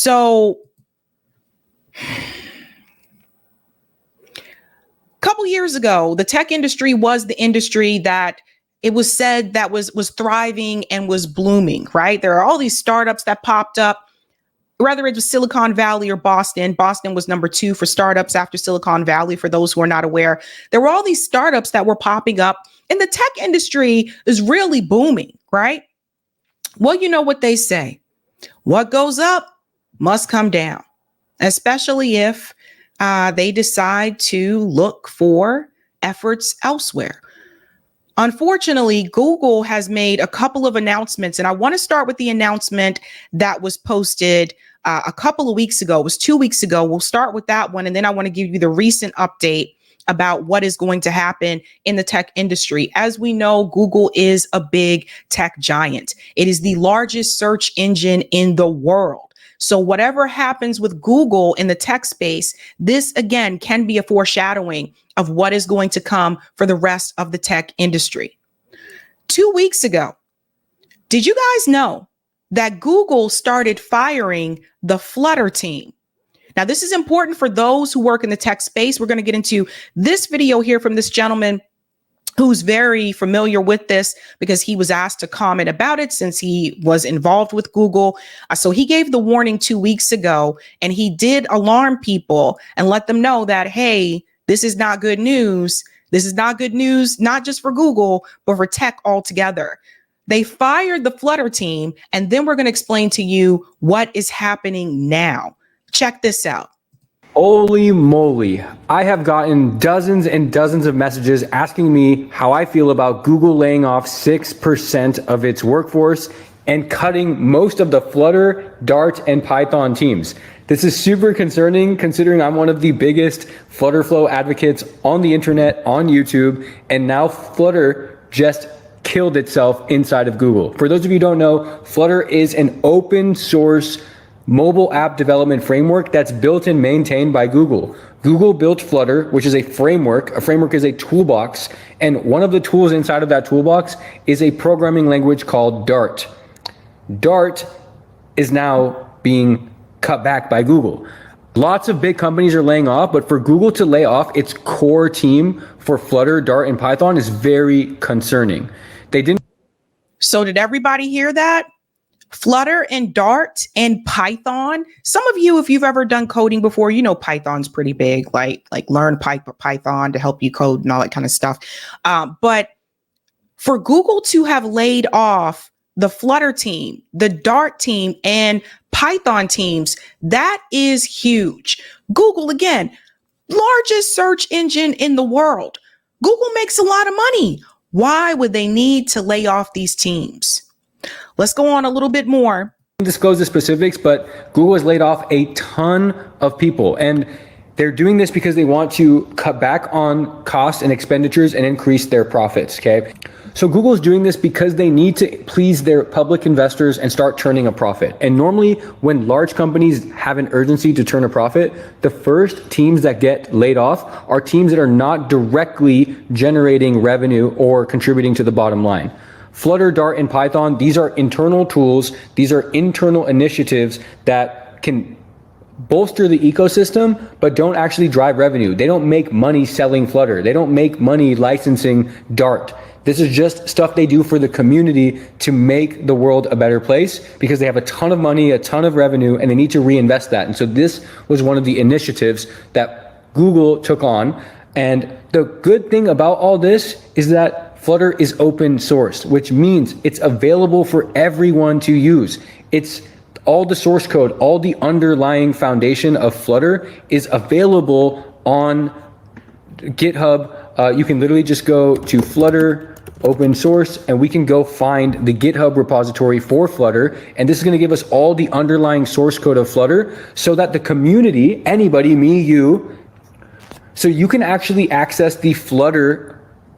So a couple years ago, the tech industry was the industry that it was said that was thriving and was blooming, right? There are all these startups that popped up, whether it was Silicon Valley or Boston. Boston was number 2 for startups after Silicon Valley, for those who are not aware. There were all these startups that were popping up, and the tech industry is really booming, right? Well, you know what they say. What goes up must come down, especially if they decide to look for efforts elsewhere. Unfortunately, Google has made a couple of announcements, and I want to start with the announcement that was posted a couple of weeks ago. It was 2 weeks ago. We'll start with that one, and then I want to give you the recent update about what is going to happen in the tech industry. As we know, Google is a big tech giant. It is the largest search engine in the world. So whatever happens with Google in the tech space, this again can be a foreshadowing of what is going to come for the rest of the tech industry. 2 weeks ago, did you guys know that Google started firing the Flutter team? Now, this is important for those who work in the tech space. We're going to get into this video here from this gentleman who's very familiar with this because he was asked to comment about it since he was involved with Google. So he gave the warning 2 weeks ago, and he did alarm people and let them know that, hey, this is not good news. This is not good news, not just for Google, but for tech altogether. They fired the Flutter team, and then we're going to explain to you what is happening now. Check this out. Holy moly, I have gotten dozens and dozens of messages asking me how I feel about Google laying off 6% of its workforce and cutting most of the Flutter, Dart, and Python teams. This is super concerning considering I'm one of the biggest Flutterflow advocates on the internet, on YouTube, and now Flutter just killed itself inside of Google. For those of you who don't know, Flutter is an open source mobile app development framework that's built and maintained by Google. Google built Flutter, which is a framework. A framework is a toolbox, and one of the tools inside of that toolbox is a programming language called Dart. Dart is now being cut back by Google. Lots of big companies are laying off, but for Google to lay off its core team for Flutter, Dart, and Python is very concerning. They didn't. So did everybody hear that? Flutter and Dart and Python. Some of you, if you've ever done coding before, you know Python's pretty big, like learn Python to help you code and all that kind of stuff. But for Google to have laid off the Flutter team, the Dart team, and Python teams, that is huge. Google, again, largest search engine in the world. Google makes a lot of money. Why would they need to lay off these teams? Let's go on a little bit more. Disclose the specifics, but Google has laid off a ton of people, and they're doing this because they want to cut back on costs and expenditures and increase their profits, okay? So Google is doing this because they need to please their public investors and start turning a profit. And normally when large companies have an urgency to turn a profit, the first teams that get laid off are teams that are not directly generating revenue or contributing to the bottom line. Flutter, Dart, and Python, these are internal tools. These are internal initiatives that can bolster the ecosystem, but don't actually drive revenue. They don't make money selling Flutter. They don't make money licensing Dart. This is just stuff they do for the community to make the world a better place because they have a ton of money, a ton of revenue, and they need to reinvest that. And so this was one of the initiatives that Google took on. And the good thing about all this is that Flutter is open source, which means it's available for everyone to use. It's all the source code, all the underlying foundation of Flutter is available on GitHub. You can literally just go to Flutter open source and we can go find the GitHub repository for Flutter. And this is going to give us all the underlying source code of Flutter so that the community, anybody, me, you, so you can actually access the Flutter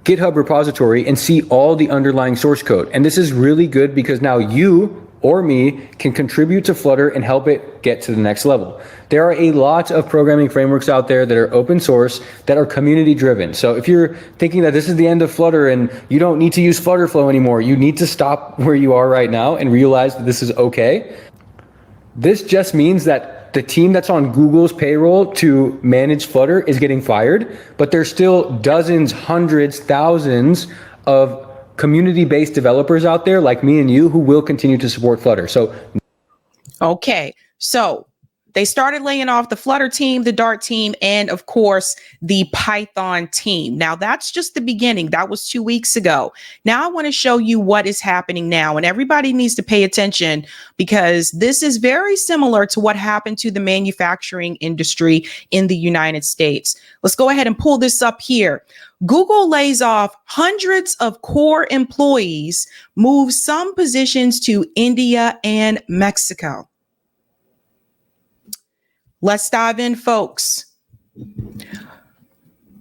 GitHub repository and see all the underlying source code. And this is really good because now you or me can contribute to Flutter and help it get to the next level. There are a lot of programming frameworks out there that are open source, that are community driven. So if you're thinking that this is the end of Flutter and you don't need to use Flutterflow anymore, you need to stop where you are right now and realize that this is okay. This just means that the team that's on Google's payroll to manage Flutter is getting fired, but there's still dozens, hundreds, thousands of community-based developers out there like me and you who will continue to support Flutter. So, okay, so they started laying off the Flutter team, the Dart team, and of course, the Python team. Now, that's just the beginning. That was 2 weeks ago. Now, I want to show you what is happening now. And everybody needs to pay attention because this is very similar to what happened to the manufacturing industry in the United States. Let's go ahead and pull this up here. Google lays off hundreds of core employees, moves some positions to India and Mexico. Let's dive in, folks.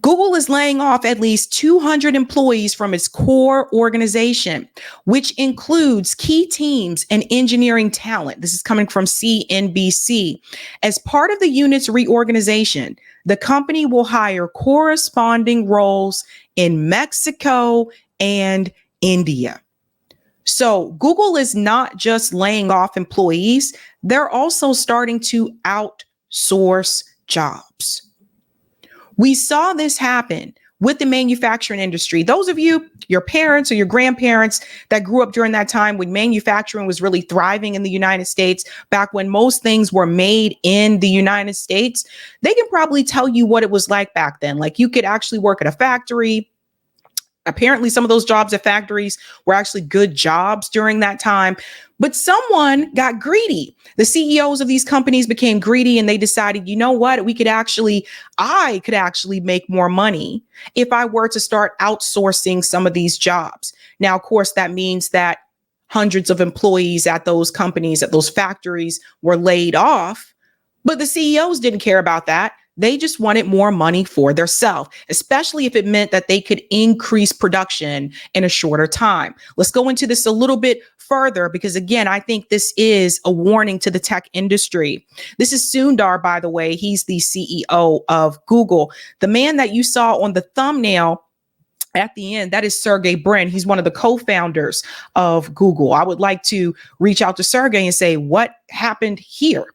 Google is laying off at least 200 employees from its core organization, which includes key teams and engineering talent. This is coming from CNBC. As part of the unit's reorganization, the company will hire corresponding roles in Mexico and India. So Google is not just laying off employees, they're also starting to outsource jobs. We saw this happen with the manufacturing industry. Those of you, your parents or your grandparents that grew up during that time when manufacturing was really thriving in the United States, back when most things were made in the United States, they can probably tell you what it was like back then. Like you could actually work at a factory. Apparently, some of those jobs at factories were actually good jobs during that time, but someone got greedy. The CEOs of these companies became greedy and they decided, you know what, I could actually make more money if I were to start outsourcing some of these jobs. Now, of course, that means that hundreds of employees at those companies, at those factories were laid off, but the CEOs didn't care about that. They just wanted more money for themselves, especially if it meant that they could increase production in a shorter time. Let's go into this a little bit further because, again, I think this is a warning to the tech industry. This is Sundar, by the way. He's the CEO of Google. The man that you saw on the thumbnail at the end, that is Sergey Brin. He's one of the co-founders of Google. I would like to reach out to Sergey and say, what happened here?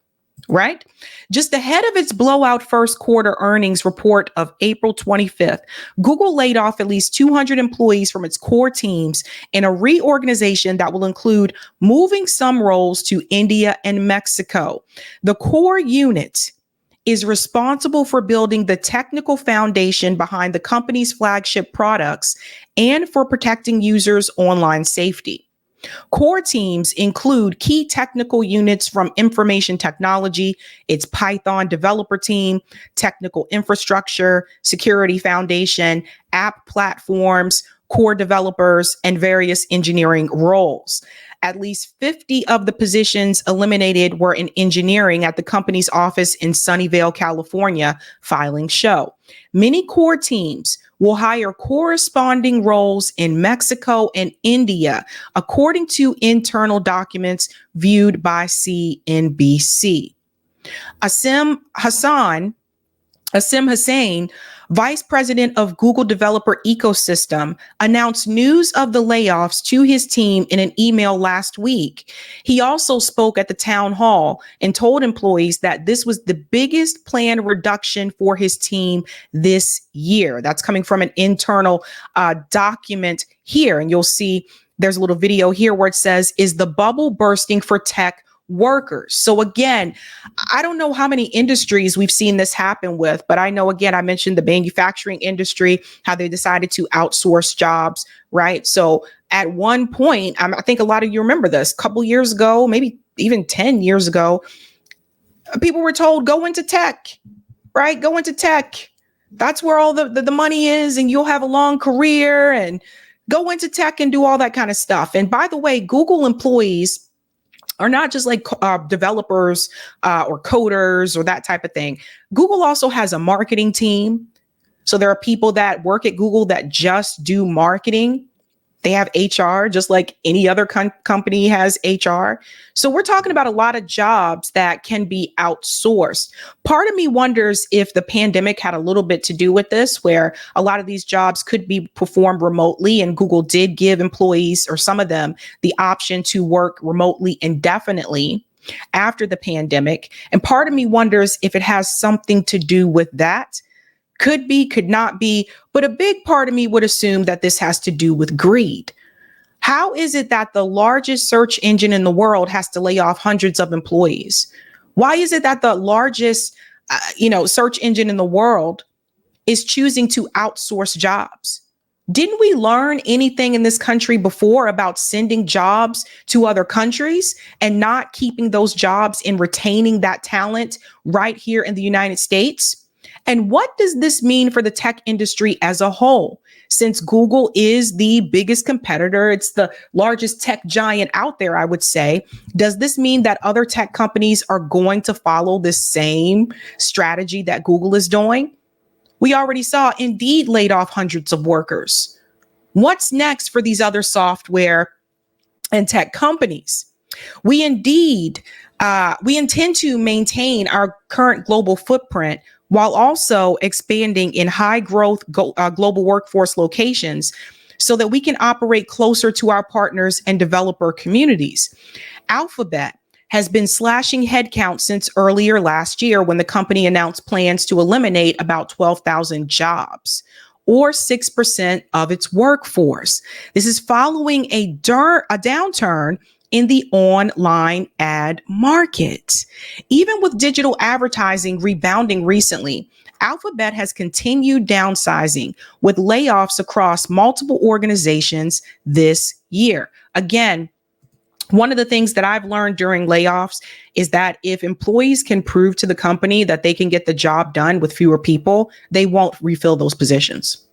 Right? Just ahead of its blowout first quarter earnings report of April 25th, Google laid off at least 200 employees from its core teams in a reorganization that will include moving some roles to India and Mexico. The core unit is responsible for building the technical foundation behind the company's flagship products and for protecting users' online safety. Core teams include key technical units from information technology, its Python developer team, technical infrastructure, security foundation, app platforms, core developers, and various engineering roles. At least 50 of the positions eliminated were in engineering at the company's office in Sunnyvale, California, filings show. Many core teams will hire corresponding roles in Mexico and India, according to internal documents viewed by CNBC. Asim Hussain, vice president of Google Developer Ecosystem, announced news of the layoffs to his team in an email last week. He also spoke at the town hall and told employees that this was the biggest planned reduction for his team this year. That's coming from an internal document here. And you'll see there's a little video here where it says, "Is the bubble bursting for tech workers?" So again, I don't know how many industries we've seen this happen with, but I know, again, I mentioned the manufacturing industry, how they decided to outsource jobs, right? So at one point, I think a lot of you remember this, a couple years ago, maybe even 10 years ago, people were told, go into tech, right? Go into tech. That's where all the money is and you'll have a long career, and go into tech and do all that kind of stuff. And by the way, Google employees are not just like developers or coders or that type of thing. Google also has a marketing team. So there are people that work at Google that just do marketing. They have HR, just like any other company has HR. So we're talking about a lot of jobs that can be outsourced. Part of me wonders if the pandemic had a little bit to do with this, where a lot of these jobs could be performed remotely, and Google did give employees, or some of them, the option to work remotely indefinitely. after the pandemic. And part of me wonders if it has something to do with that. Could be, could not be, but a big part of me would assume that this has to do with greed. How is it that the largest search engine in the world has to lay off hundreds of employees? Why is it that the largest, search engine in the world is choosing to outsource jobs? Didn't we learn anything in this country before about sending jobs to other countries and not keeping those jobs and retaining that talent right here in the United States? And what does this mean for the tech industry as a whole? Since Google is the biggest competitor, it's the largest tech giant out there, I would say. Does this mean that other tech companies are going to follow this same strategy that Google is doing? We already saw Indeed laid off hundreds of workers. What's next for these other software and tech companies? We intend to maintain our current global footprint while also expanding in high growth global workforce locations so that we can operate closer to our partners and developer communities. Alphabet has been slashing headcount since earlier last year when the company announced plans to eliminate about 12,000 jobs, or 6% of its workforce. This is following a downturn in the online ad market. Even with digital advertising rebounding recently, Alphabet has continued downsizing with layoffs across multiple organizations this year. Again, one of the things that I've learned during layoffs is that if employees can prove to the company that they can get the job done with fewer people, they won't refill those positions.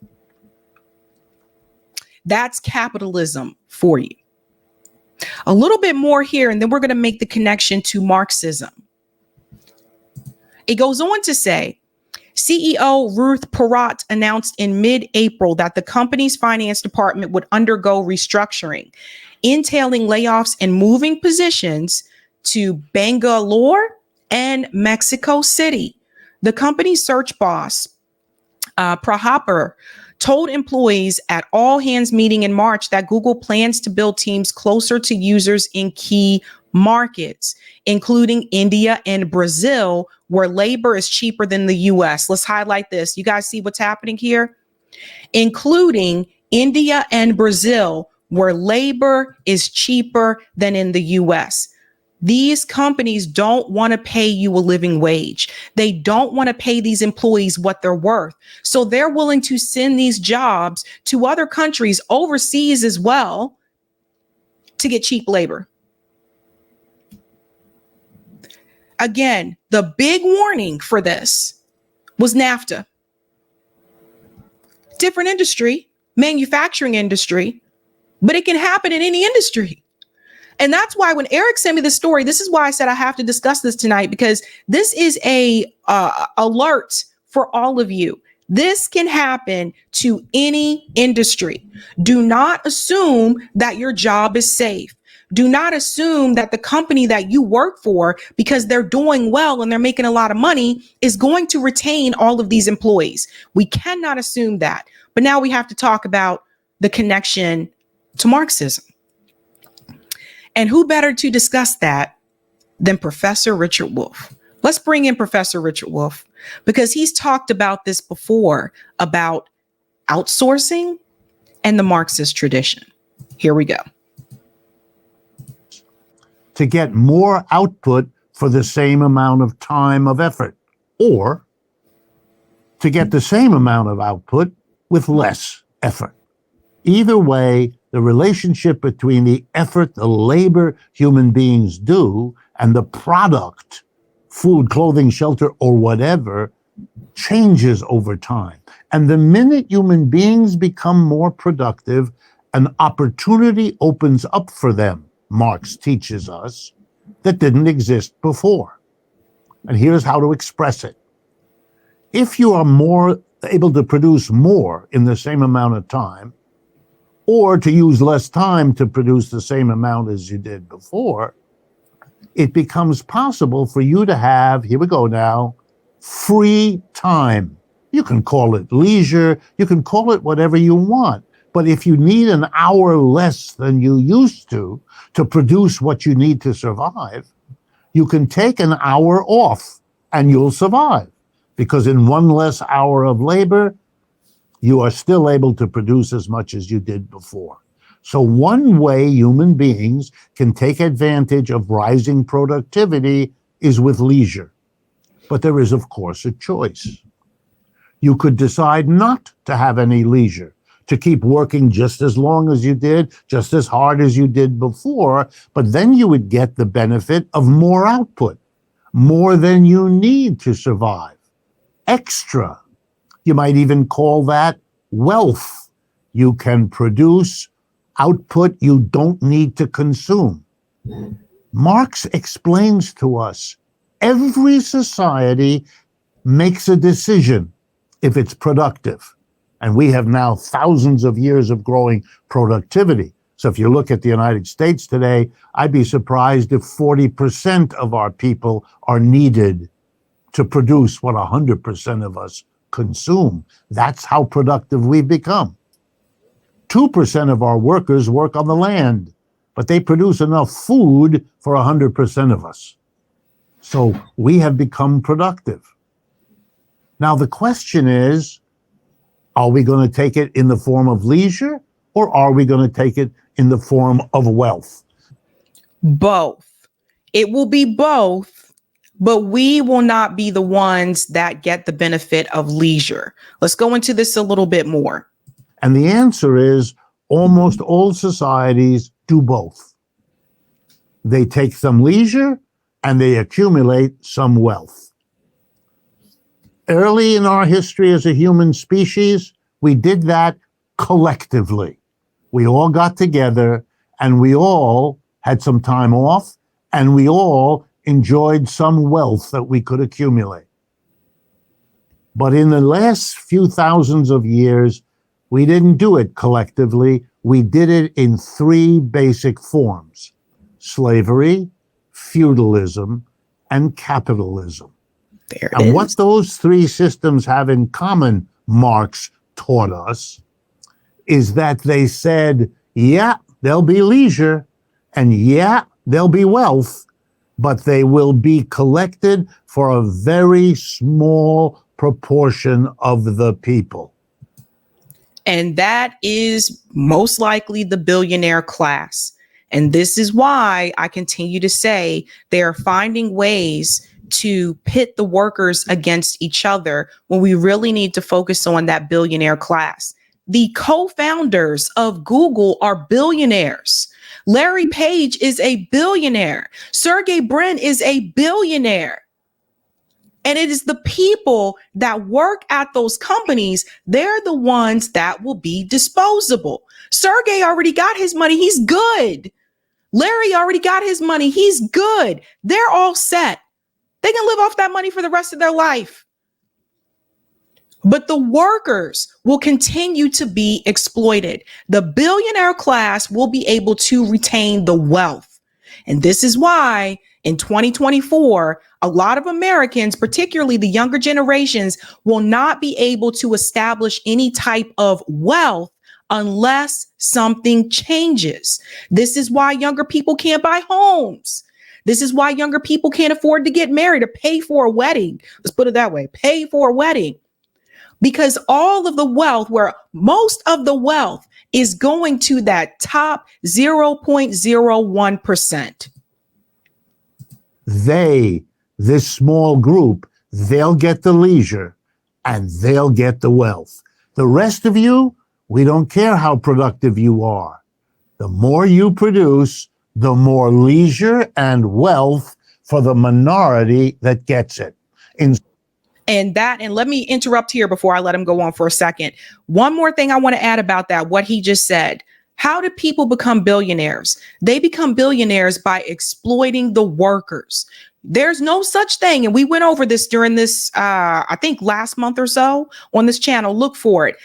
That's capitalism for you. A little bit more here, and then we're going to make the connection to Marxism. It goes on to say, CEO Ruth Porat announced in mid-April that the company's finance department would undergo restructuring, entailing layoffs and moving positions to Bangalore and Mexico City. The company's search boss, Prahapar, told employees at all hands meeting in March that Google plans to build teams closer to users in key markets, including India and Brazil, where labor is cheaper than the US. Let's highlight this. You guys see what's happening here? Including India and Brazil, where labor is cheaper than in the US. These companies don't want to pay you a living wage. They don't want to pay these employees what they're worth. So they're willing to send these jobs to other countries overseas as well to get cheap labor. Again, the big warning for this was NAFTA. Different industry, manufacturing industry, but it can happen in any industry. And that's why when Eric sent me this story, this is why I said I have to discuss this tonight, because this is a alert for all of you. This can happen to any industry. Do not assume that your job is safe. Do not assume that the company that you work for, because they're doing well and they're making a lot of money, is going to retain all of these employees. We cannot assume that. But now we have to talk about the connection to Marxism. And who better to discuss that than Professor Richard Wolff? Let's bring in Professor Richard Wolff, because he's talked about this before, about outsourcing and the Marxist tradition. Here we go. To get more output for the same amount of time of effort, or to get the same amount of output with less effort. Either way, the relationship between the effort, the labor human beings do, and the product, food, clothing, shelter, or whatever, changes over time. And the minute human beings become more productive, an opportunity opens up for them, Marx teaches us, that didn't exist before. And here's how to express it. If you are more able to produce more in the same amount of time, or to use less time to produce the same amount as you did before, it becomes possible for you to have, here we go now, free time. You can call it leisure, you can call it whatever you want. But if you need an hour less than you used to produce what you need to survive, You can take an hour off and you'll survive, because in one less hour of labor, you are still able to produce as much as you did before. So one way human beings can take advantage of rising productivity is with leisure. But there is, of course, a choice. You could decide not to have any leisure, to keep working just as long as you did, just as hard as you did before, but then you would get the benefit of more output, more than you need to survive. Extra. You might even call that wealth. You can produce output you don't need to consume. Marx explains to us every society makes a decision if it's productive. And we have now thousands of years of growing productivity. So if you look at the United States today, I'd be surprised if 40% of our people are needed to produce what 100% of us consume. That's how productive we've become. 2% of our workers work on the land, but they produce enough food for 100% of us. So we have become productive. Now the question is, are we going to take it in the form of leisure, or are we going to take it in the form of wealth? Both. It will be both, but we will not be the ones that get the benefit of leisure. Let's go into this a little bit more. And the answer is almost all societies do both. They take some leisure and they accumulate some wealth. Early in our history as a human species, we did that collectively. We all got together and we all had some time off and we all enjoyed some wealth that we could accumulate. But in the last few thousands of years, we didn't do it collectively. We did it in three basic forms: slavery, feudalism, and capitalism. There it and is. What those three systems have in common, Marx taught us, is that they said, yeah, there'll be leisure, and yeah, there'll be wealth, but they will be collected for a very small proportion of the people. And that is most likely the billionaire class. And this is why I continue to say they are finding ways to pit the workers against each other when we really need to focus on that billionaire class. The co-founders of Google are billionaires. Larry Page is a billionaire. Sergey Brin is a billionaire. And it is the people that work at those companies, they're the ones that will be disposable. Sergey already got his money. He's good. Larry already got his money. He's good. They're all set. They can live off that money for the rest of their life. But the workers will continue to be exploited. The billionaire class will be able to retain the wealth. And this is why in 2024, a lot of Americans, particularly the younger generations, will not be able to establish any type of wealth unless something changes. This is why younger people can't buy homes. This is why younger people can't afford to get married or pay for a wedding. Let's put it that way, pay for a wedding. Because all of the wealth, where most of the wealth is going to that top 0.01%. This small group, they'll get the leisure and they'll get the wealth. The rest of you, we don't care how productive you are. The more you produce, the more leisure and wealth for the minority that gets it. And let me interrupt here before I let him go on for a second. One more thing I want to add about that, what he just said. How do people become billionaires? They become billionaires by exploiting the workers. There's no such thing. And we went over this during this, I think last month or so on this channel. Look for it.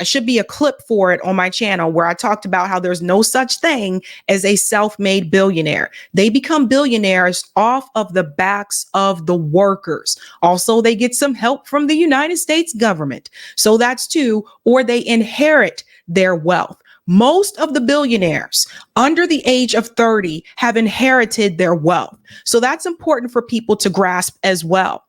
Should be a clip for it on my channel where I talked about how there's no such thing as a self-made billionaire. They become billionaires off of the backs of the workers. Also, they get some help from the United States government. So that's two, or they inherit their wealth. most of the billionaires under the age of 30 have inherited their wealth. So that's important for people to grasp as well.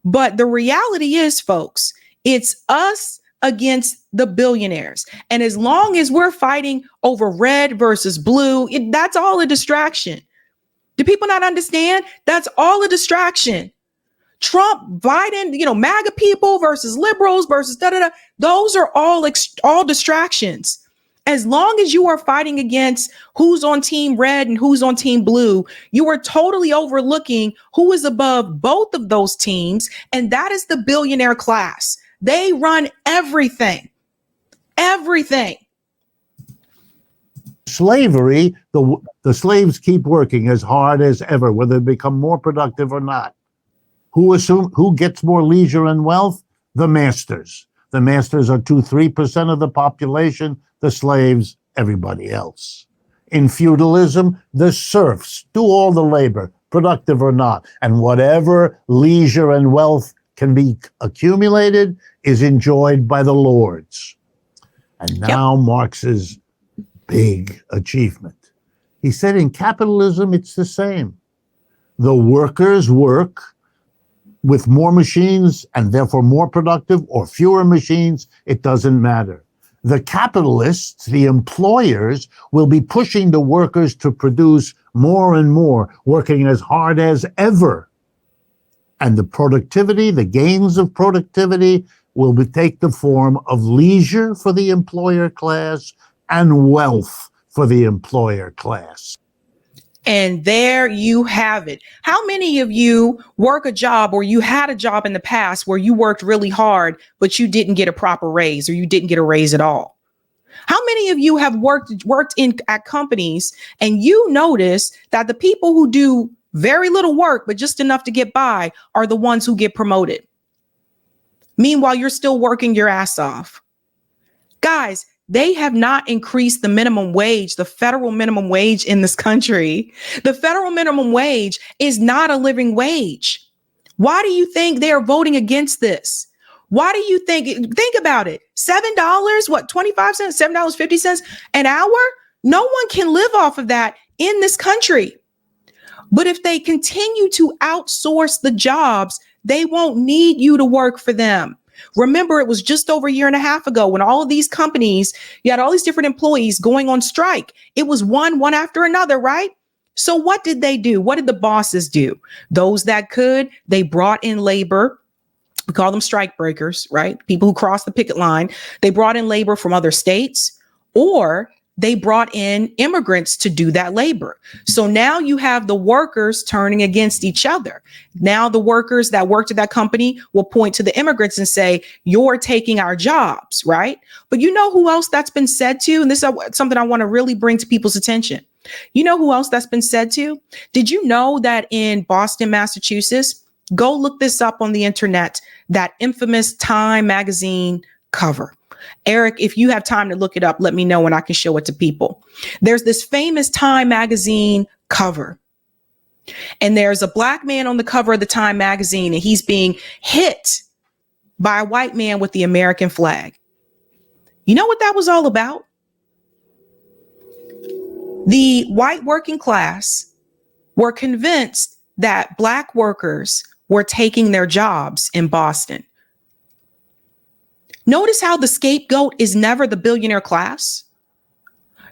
But the reality is, folks, it's us against the billionaires. And as long as we're fighting over red versus blue, that's all a distraction. Do people not understand? That's all a distraction. Trump, Biden, MAGA people versus liberals versus those are all distractions. As long as you are fighting against who's on team red and who's on team blue, you are totally overlooking who is above both of those teams. And that is the billionaire class. They run everything. Everything. Slavery, the slaves keep working as hard as ever, whether they become more productive or not. Who gets more leisure and wealth? The masters. The masters are 2-3% of the population. The slaves, everybody else. In feudalism, the serfs do all the labor, productive or not. And whatever leisure and wealth can be accumulated is enjoyed by the lords. And now Marx's big achievement. He said in capitalism, it's the same. The workers work with more machines and therefore more productive, or fewer machines, it doesn't matter. The capitalists, the employers, will be pushing the workers to produce more and more, working as hard as ever. And the productivity, the gains of productivity will take the form of leisure for the employer class and wealth for the employer class. And there you have it. How many of you work a job, or you had a job in the past where you worked really hard, but you didn't get a proper raise, or you didn't get a raise at all? How many of you have worked at companies and you notice that the people who do very little work, but just enough to get by, are the ones who get promoted? Meanwhile, you're still working your ass off. Guys, they have not increased the minimum wage, the federal minimum wage in this country. The federal minimum wage is not a living wage. Why do you think they are voting against this? Why do you think about it? $7, what, 25 cents, $7.50 an hour? No one can live off of that in this country. But if they continue to outsource the jobs, they won't need you to work for them. Remember, it was just over a year and a half ago when all of these companies, you had all these different employees going on strike. It was one after another, right? So what did they do? What did the bosses do? Those that could, they brought in labor. We call them strike breakers, right? People who cross the picket line. They brought in labor from other states, or they brought in immigrants to do that labor. So now you have the workers turning against each other. Now the workers that worked at that company will point to the immigrants and say, you're taking our jobs, right? But you know who else that's been said to? And this is something I want to really bring to people's attention. You know who else that's been said to? Did you know that in Boston, Massachusetts, go look this up on the internet, that infamous Time magazine cover. Eric, if you have time to look it up, let me know and I can show it to people. There's this famous Time magazine cover. And there's a black man on the cover of the Time magazine, and he's being hit by a white man with the American flag. You know what that was all about? The white working class were convinced that black workers were taking their jobs in Boston. Notice how the scapegoat is never the billionaire class.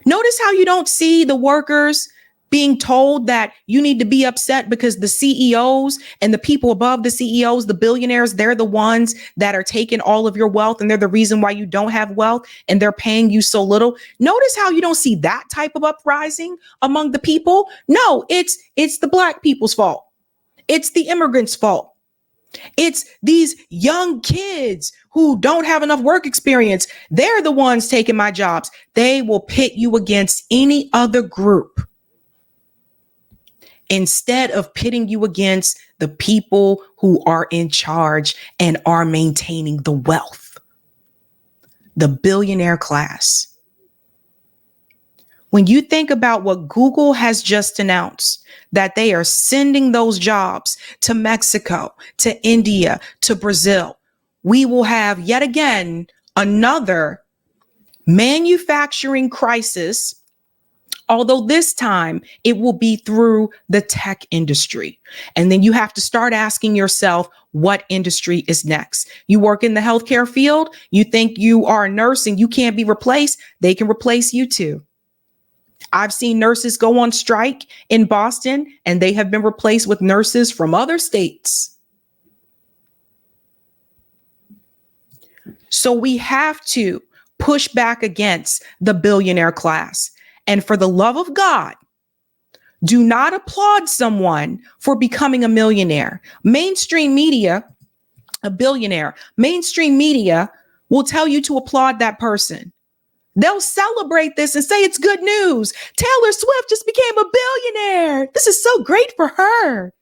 Notice how you don't see the workers being told that you need to be upset because the CEOs and the people above the CEOs, the billionaires, they're the ones that are taking all of your wealth, and they're the reason why you don't have wealth, and they're paying you so little. Notice how you don't see that type of uprising among the people. No, it's the black people's fault. It's the immigrants' fault. It's these young kids who don't have enough work experience. They're the ones taking my jobs. They will pit you against any other group instead of pitting you against the people who are in charge and are maintaining the wealth, the billionaire class. When you think about what Google has just announced, that they are sending those jobs to Mexico, to India, to Brazil, we will have yet again another Manufacturing crisis, although this time it will be through the tech industry. And then you have to start asking yourself, what industry is next? You work in the healthcare field, you think you are a nurse and you can't be replaced, they can replace you too. I've seen nurses go on strike in Boston and they have been replaced with nurses from other states. So we have to push back against the billionaire class. And for the love of God, do not applaud someone for becoming a millionaire. Mainstream media, a billionaire, mainstream media will tell you to applaud that person. They'll celebrate this and say it's good news. Taylor Swift just became a billionaire. This is so great for her.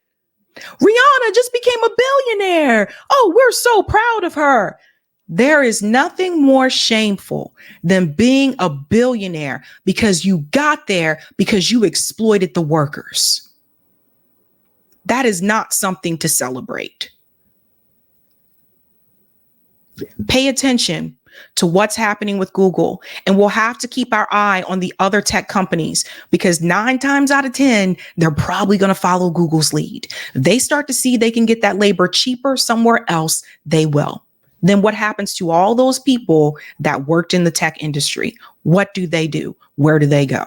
Rihanna just became a billionaire. Oh, we're so proud of her. There is nothing more shameful than being a billionaire because you got there because you exploited the workers. That is not something to celebrate. Pay attention to what's happening with Google, and we'll have to keep our eye on the other tech companies because 9 times out of 10, they're probably going to follow Google's lead. If they start to see they can get that labor cheaper somewhere else, they will. Then what happens to all those people that worked in the tech industry? What do? Where do they go?